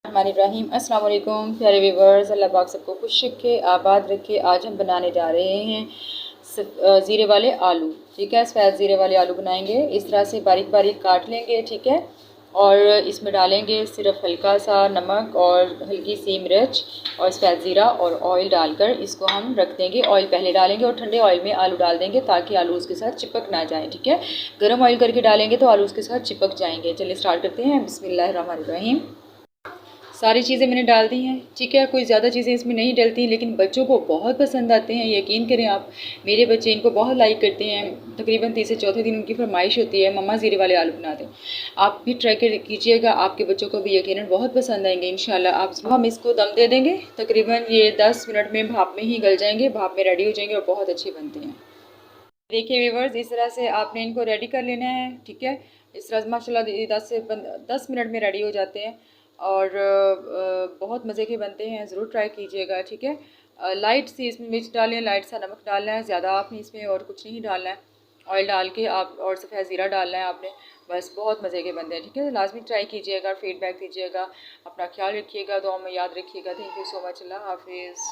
रहीम अस्सलाम वालेकुम प्यारे व्यूवर्स, अल्लाह पाक सबको खुश रखे, आबाद रखे। आज हम बनाने जा रहे हैं ज़ीरे वाले आलू। ठीक है, सफ़ेद ज़ीरे वाले आलू बनाएंगे। इस तरह से बारीक बारीक काट लेंगे। ठीक है, और इसमें डालेंगे सिर्फ हल्का सा नमक और हल्की सी मिर्च और सफ़ेद ज़ीरा और ऑयल डालकर इसको हम रख देंगे। ऑयल पहले डालेंगे और ठंडे ऑयल में आलू डाल देंगे ताकि आलू उसके साथ चिपक ना जाए। ठीक है, गर्म ऑयल करके डालेंगे तो आलू उसके साथ चिपक जाएंगे। चलिए स्टार्ट करते हैं। बिस्मिल्लाहिर्रहमानिर्रहीम। सारी चीज़ें मैंने डाल दी हैं। ठीक है, कोई ज़्यादा चीज़ें इसमें नहीं डलती, लेकिन बच्चों को बहुत पसंद आते हैं। यकीन करें आप, मेरे बच्चे इनको बहुत लाइक करते हैं। तकरीबन तीसरे चौथे दिन उनकी फरमाइश होती है मम्मा ज़ीरे वाले आलू बना दें। आप भी ट्राई कर कीजिएगा, आपके बच्चों को भी यकीनन बहुत पसंद आएंगे इंशाल्लाह। आप हम इसको दम दे देंगे। तकरीबन ये 10 मिनट में भाप में ही गल जाएंगे, भाप में रेडी हो जाएंगे और बहुत अच्छे बनते हैं। देखिए व्यूवर्स, इस तरह से आपने इनको रेडी कर लेना है। ठीक है, इस तरह माशाल्लाह 10 मिनट में रेडी हो जाते हैं और बहुत मज़े के बनते हैं। ज़रूर ट्राई कीजिएगा। ठीक है, लाइट सी इसमें मिर्च डालें, लाइट सा नमक डालना है, ज़्यादा आपने इसमें और कुछ नहीं डालना है। ऑयल डाल के आप और सफ़ेद ज़ीरा डालना है आपने, बस बहुत मज़े के बनते हैं। ठीक है, लाजमी ट्राई कीजिएगा, फीडबैक दीजिएगा। अपना ख्याल रखिएगा, दुआ में याद रखिएगा। Thank you so much. अल्लाह हाफिज़।